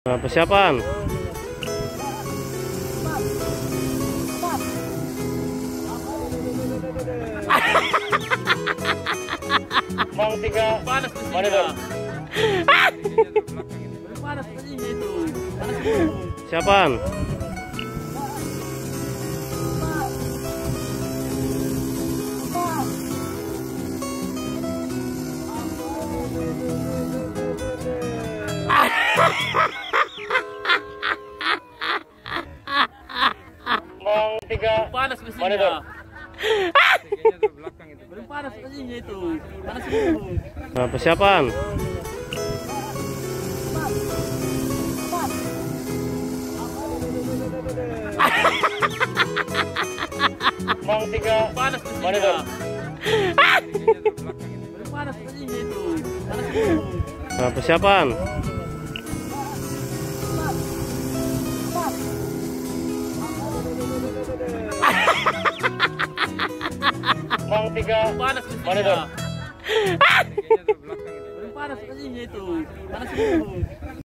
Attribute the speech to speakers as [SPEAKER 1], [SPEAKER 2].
[SPEAKER 1] Persiapan.
[SPEAKER 2] Bang tiga
[SPEAKER 3] Panas
[SPEAKER 2] mana dong?
[SPEAKER 3] Panas itu.
[SPEAKER 1] Persiapan.
[SPEAKER 2] Bang tiga
[SPEAKER 3] Panas
[SPEAKER 2] mana dong?
[SPEAKER 3] Belum panas itu. Panas itu.
[SPEAKER 1] Persiapan.
[SPEAKER 2] Bang tiga
[SPEAKER 3] Panas
[SPEAKER 2] mana dong?
[SPEAKER 3] Belum panas itu. Panas itu.
[SPEAKER 1] Persiapan.
[SPEAKER 2] Bang tiga
[SPEAKER 3] Panas
[SPEAKER 2] mana dong?
[SPEAKER 3] Belum panas itu. Panas itu.